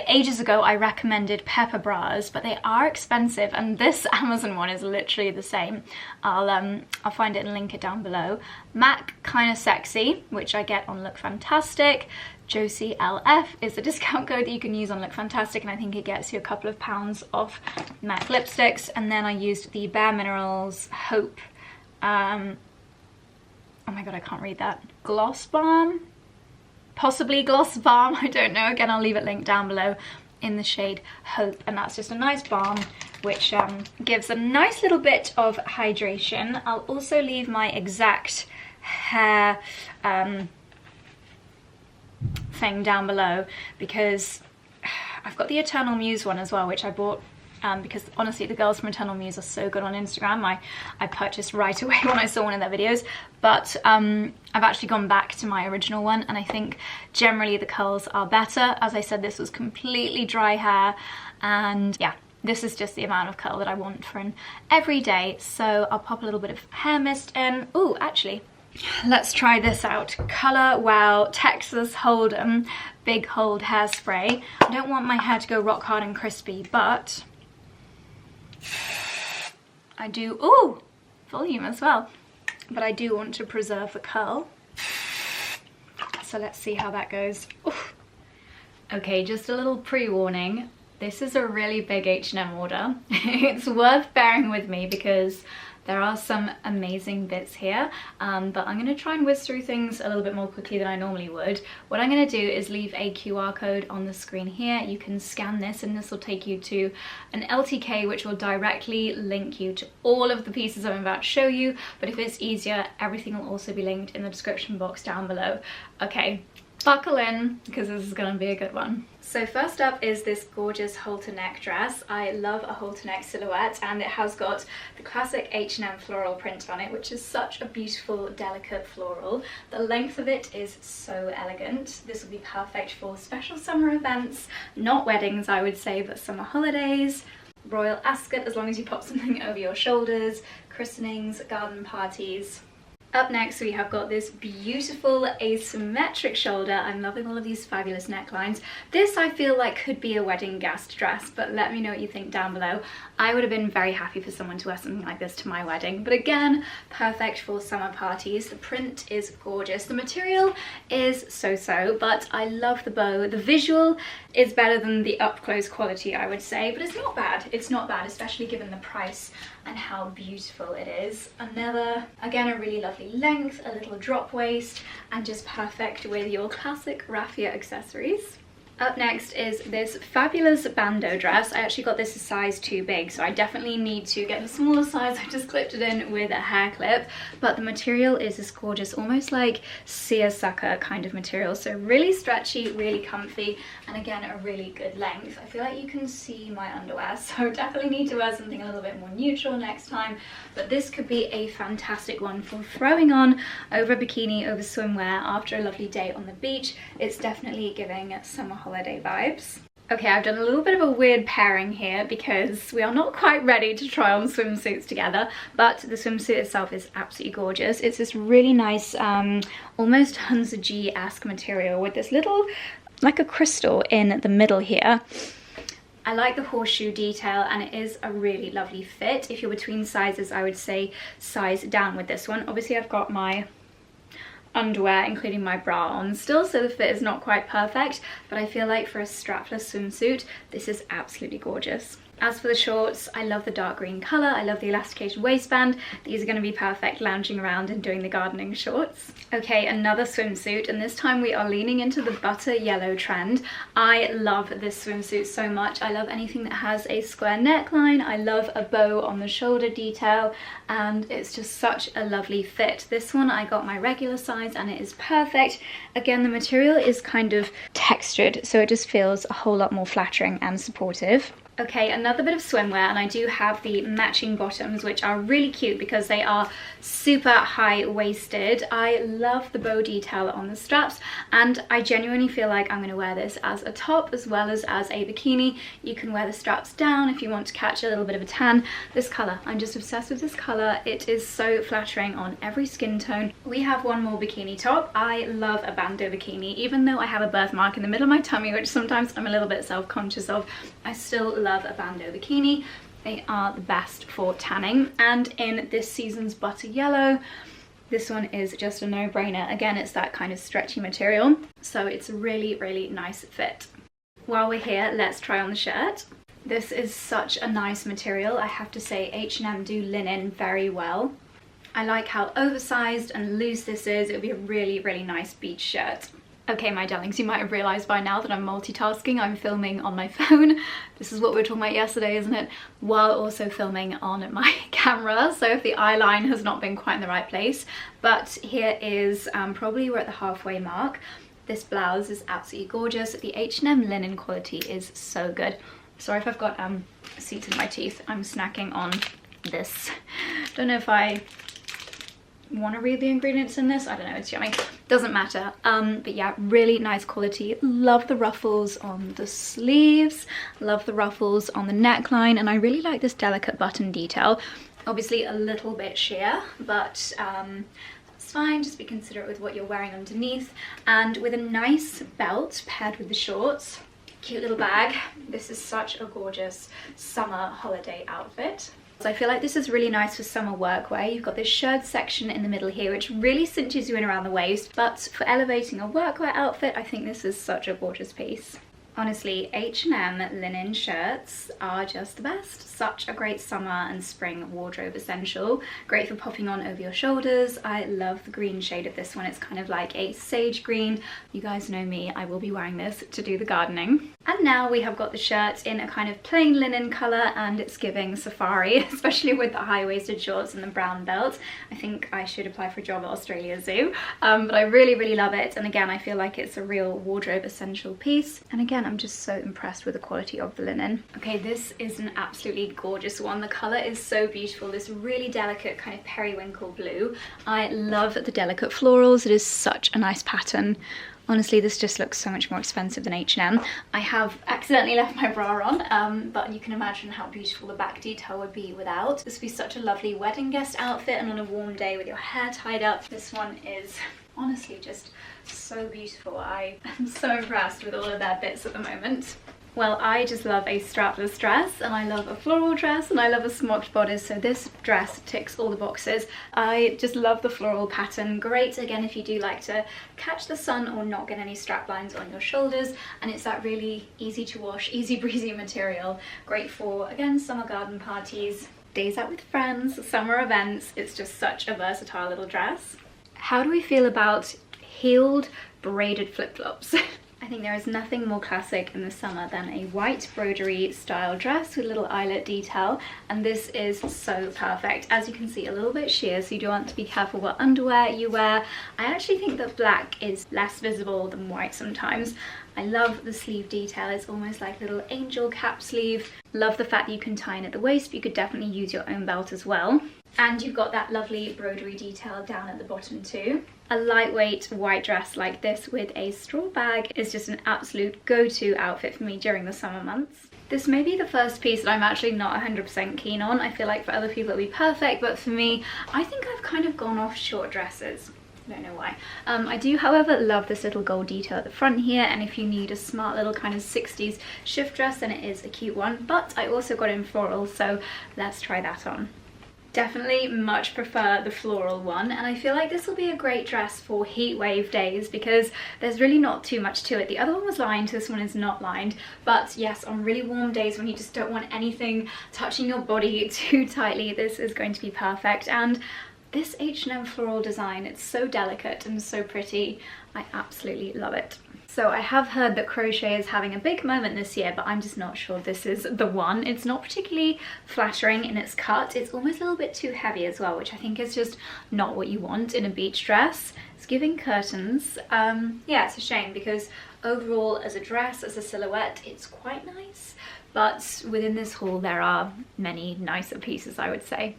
ages ago I recommended Pepper bras, but they are expensive, and this Amazon one is literally the same. I'll find it and link it down below. MAC Kinda Sexy, which I get on Look Fantastic. Josie LF is the discount code that you can use on Look Fantastic, and I think it gets you a couple of pounds off MAC lipsticks. And then I used the Bare Minerals Hope, oh my god, I can't read that, Gloss Balm? Possibly Gloss Balm, I don't know. Again, I'll leave it linked down below, in the shade Hope, and that's just a nice balm which gives a nice little bit of hydration. I'll also leave my exact hair thing down below, because I've got the Eternal Muse one as well, which I bought because honestly the girls from Eternal Muse are so good on Instagram. I purchased right away when I saw one of their videos, but I've actually gone back to my original one, and I think generally the curls are better. As I said, this was completely dry hair, and yeah, this is just the amount of curl that I want for an everyday. So I'll pop a little bit of hair mist in. Ooh, actually, let's try this out. Color Wow Texas Hold'em Big Hold Hairspray. I don't want my hair to go rock hard and crispy, but I do, ooh, volume as well, but I do want to preserve the curl. So let's see how that goes. Oof. Okay, just a little pre-warning. This is a really big H&M order. It's worth bearing with me because there are some amazing bits here, but I'm going to try and whiz through things a little bit more quickly than I normally would. What I'm going to do is leave a QR code on the screen here. You can scan this and this will take you to an LTK which will directly link you to all of the pieces I'm about to show you, but if it's easier, everything will also be linked in the description box down below. Okay, buckle in because this is going to be a good one. So first up is this gorgeous halter neck dress. I love a halter neck silhouette, and it has got the classic H&M floral print on it, which is such a beautiful, delicate floral. The length of it is so elegant. This will be perfect for special summer events, not weddings I would say, but summer holidays, royal ascot as long as you pop something over your shoulders, christenings, garden parties. Up next we have got this beautiful asymmetric shoulder. I'm loving all of these fabulous necklines. This I feel like could be a wedding guest dress, but let me know what you think down below. I would have been very happy for someone to wear something like this to my wedding, but again, perfect for summer parties. The print is gorgeous. The material is so-so, but I love the bow. The visual is better than the up-close quality, I would say, but it's not bad. It's not bad, especially given the price and how beautiful it is. Another, again, a really lovely length, a little drop waist, and just perfect with your classic raffia accessories. Up next is this fabulous bandeau dress. I actually got this a size too big, so I definitely need to get the smaller size. I just clipped it in with a hair clip, but the material is this gorgeous, almost like seersucker kind of material. So really stretchy, really comfy, and again, a really good length. I feel like you can see my underwear, so definitely need to wear something a little bit more neutral next time, but this could be a fantastic one for throwing on over a bikini, over swimwear after a lovely day on the beach. It's definitely giving summer holiday vibes. Okay, I've done a little bit of a weird pairing here because we are not quite ready to try on swimsuits together, but the swimsuit itself is absolutely gorgeous. It's this really nice, almost 𝘼𝙙𝙖𝙩 material with this little, like a crystal in the middle here. I like the horseshoe detail, and it is a really lovely fit. If you're between sizes, I would say size down with this one. Obviously, I've got my underwear, including my bra on still, so the fit is not quite perfect, but I feel like for a strapless swimsuit, this is absolutely gorgeous. As for the shorts, I love the dark green colour, I love the elasticated waistband. These are going to be perfect lounging around and doing the gardening shorts. Okay, another swimsuit, and this time we are leaning into the butter yellow trend. I love this swimsuit so much. I love anything that has a square neckline. I love a bow on the shoulder detail, and it's just such a lovely fit. This one I got my regular size and it is perfect. Again, the material is kind of textured, so it just feels a whole lot more flattering and supportive. Okay, another bit of swimwear, and I do have the matching bottoms, which are really cute because they are super high-waisted. I love the bow detail on the straps, and I genuinely feel like I'm going to wear this as a top as well as a bikini. You can wear the straps down if you want to catch a little bit of a tan. This colour, I'm just obsessed with this colour. It is so flattering on every skin tone. We have one more bikini top. I love a bandeau bikini, even though I have a birthmark in the middle of my tummy, which sometimes I'm a little bit self-conscious of. I still love a bandeau bikini. They are the best for tanning, and in this season's butter yellow, this one is just a no-brainer. Again, it's that kind of stretchy material, so it's a really, really nice fit. While we're here, let's try on the shirt. This is such a nice material. I have to say, H&M do linen very well. I like how oversized and loose this is. It would be a really, really nice beach shirt. Okay, my darlings, you might have realised by now that I'm multitasking. I'm filming on my phone. This is what we were talking about yesterday, isn't it? While also filming on my camera. So if the eye line has not been quite in the right place. But here is, probably we're at the halfway mark. This blouse is absolutely gorgeous. The H&M linen quality is so good. Sorry if I've got seeds in my teeth. I'm snacking on this. Don't know if I want to read the ingredients in this. I don't know, it's yummy. Doesn't matter. But yeah, really nice quality. Love the ruffles on the sleeves. Love the ruffles on the neckline. And I really like this delicate button detail. Obviously a little bit sheer, but that's fine. Just be considerate with what you're wearing underneath. And with a nice belt paired with the shorts. Cute little bag. This is such a gorgeous summer holiday outfit. So I feel like this is really nice for summer workwear. You've got this shirt section in the middle here, which really cinches you in around the waist, but for elevating a workwear outfit, I think this is such a gorgeous piece. Honestly, H&M linen shirts are just the best. Such a great summer and spring wardrobe essential. Great for popping on over your shoulders. I love the green shade of this one. It's kind of like a sage green. You guys know me, I will be wearing this to do the gardening. And now we have got the shirt in a kind of plain linen colour, and it's giving safari, especially with the high-waisted shorts and the brown belt. I think I should apply for a job at Australia Zoo, but I really love it. And again, I feel like it's a real wardrobe essential piece. And again, I'm just so impressed with the quality of the linen. Okay, this is an absolutely gorgeous one. The colour is so beautiful, this really delicate kind of periwinkle blue. I love the delicate florals. It is such a nice pattern. Honestly, this just looks so much more expensive than H&M. I have accidentally left my bra on, but you can imagine how beautiful the back detail would be without. This would be such a lovely wedding guest outfit, and on a warm day with your hair tied up. This one is honestly just so beautiful. I am so impressed with all of their bits at the moment. Well, I just love a strapless dress, and I love a floral dress, and I love a smocked bodice, so this dress ticks all the boxes. I just love the floral pattern. Great, again, if you do like to catch the sun or not get any strap lines on your shoulders, and it's that really easy to wash, easy breezy material. Great for, again, summer garden parties, days out with friends, summer events. It's just such a versatile little dress. How do we feel about heeled braided flip-flops? I think there is nothing more classic in the summer than a white broderie style dress with little eyelet detail, and this is so perfect. As you can see, a little bit sheer, so you do want to be careful what underwear you wear. I actually think that black is less visible than white sometimes. I love the sleeve detail. It's almost like a little angel cap sleeve. Love the fact that you can tie in at the waist, but you could definitely use your own belt as well. And you've got that lovely broderie detail down at the bottom too. A lightweight white dress like this with a straw bag is just an absolute go-to outfit for me during the summer months. This may be the first piece that I'm actually not 100% keen on. I feel like for other people it'll be perfect, but for me, I think I've kind of gone off short dresses. I don't know why. I do, however, love this little gold detail at the front here, and if you need a smart little kind of 60s shift dress, then it is a cute one. But I also got in floral, so let's try that on. Definitely much prefer the floral one, and I feel like this will be a great dress for heat wave days because there's really not too much to it. The other one was lined, this one is not lined, but yes, on really warm days when you just don't want anything touching your body too tightly, this is going to be perfect. And this H&M floral design, it's so delicate and so pretty. I absolutely love it. So I have heard that crochet is having a big moment this year, but I'm just not sure this is the one. It's not particularly flattering in its cut. It's almost a little bit too heavy as well, which I think is just not what you want in a beach dress. It's giving curtains. Yeah, it's a shame because overall as a dress, as a silhouette, it's quite nice. But within this haul, there are many nicer pieces, I would say.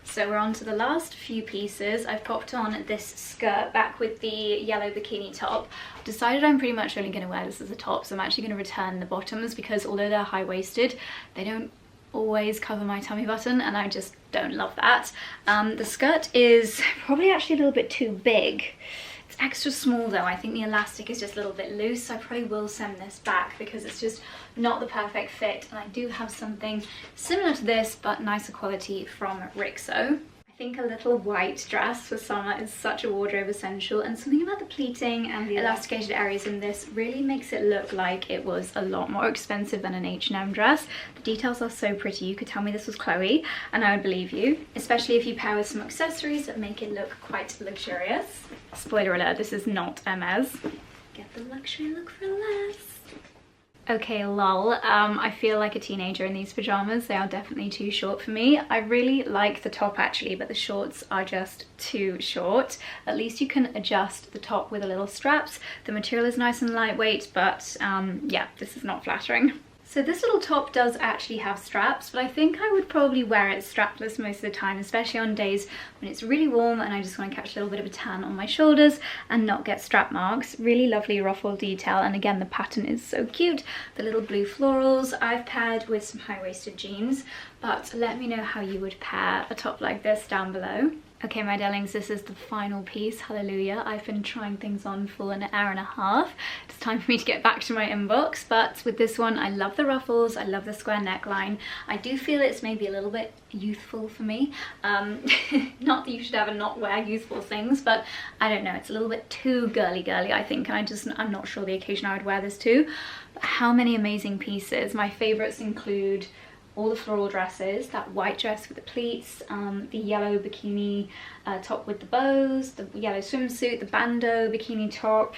So we're on to the last few pieces. I've popped on this skirt back with the yellow bikini top. I've decided I'm pretty much only going to wear this as a top, so I'm actually going to return the bottoms because although they're high-waisted, they don't always cover my tummy button, and I just don't love that. The skirt is probably actually a little bit too big. It's extra small though. I think the elastic is just a little bit loose, so I probably will send this back because it's just not the perfect fit. And I do have something similar to this but nicer quality from Risotto. I think a little white dress for summer is such a wardrobe essential, and something about the pleating and the elasticated areas in this really makes it look like it was a lot more expensive than an H&M dress. The details are so pretty. You could tell me this was Chloe and I would believe you, especially if you pair with some accessories that make it look quite luxurious. Spoiler alert, this is not 𝑭𝒆. Get the luxury look for less. Okay, lol. I feel like a teenager in these pajamas. They are definitely too short for me. I really like the top actually, but the shorts are just too short. At least you can adjust the top with a little straps. The material is nice and lightweight, but yeah, this is not flattering. So this little top does actually have straps, but I think I would probably wear it strapless most of the time, especially on days when it's really warm and I just want to catch a little bit of a tan on my shoulders and not get strap marks. Really lovely ruffle detail, and again the pattern is so cute. The little blue florals I've paired with some high-waisted jeans, but let me know how you would pair a top like this down below. Okay, my darlings, this is the final piece, hallelujah. I've been trying things on for an hour and a half. It's time for me to get back to my inbox, but with this one, I love the ruffles, I love the square neckline. I do feel it's maybe a little bit youthful for me. Not that you should ever not wear youthful things, but I don't know, it's a little bit too girly, I think, and I'm not sure the occasion I would wear this to. But how many amazing pieces. My favourites include all the floral dresses, that white dress with the pleats, the yellow bikini top with the bows, the yellow swimsuit, the bandeau bikini top.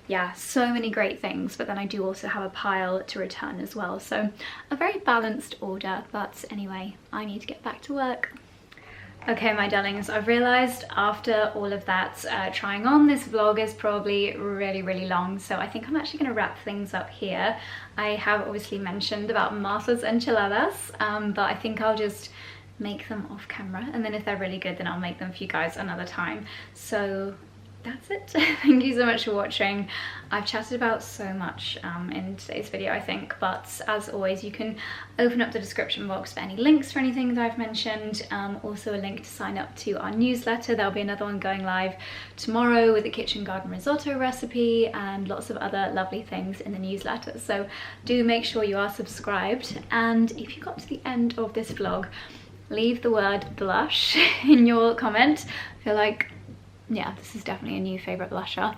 Yeah, so many great things, but then I do also have a pile to return as well. So a very balanced order, but anyway, I need to get back to work. Okay, my darlings, I've realised after all of that trying on, this vlog is probably really long, so I think I'm actually going to wrap things up here. I have obviously mentioned about Martha's enchiladas, but I think I'll just make them off camera, and then if they're really good, then I'll make them for you guys another time. So that's it. Thank you so much for watching. I've chatted about so much in today's video, I think, but as always, you can open up the description box for any links for anything that I've mentioned. Also a link to sign up to our newsletter. There'll be another one going live tomorrow with a kitchen garden risotto recipe and lots of other lovely things in the newsletter. So do make sure you are subscribed, and if you got to the end of this vlog, leave the word blush in your comment. I feel like, yeah, this is definitely a new favourite blusher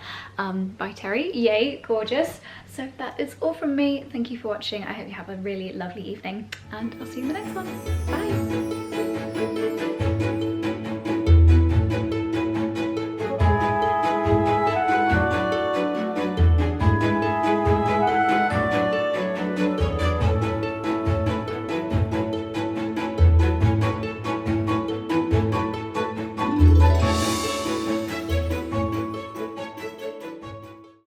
by Terry. Yay, gorgeous. So that is all from me. Thank you for watching. I hope you have a really lovely evening, and I'll see you in the next one. Bye.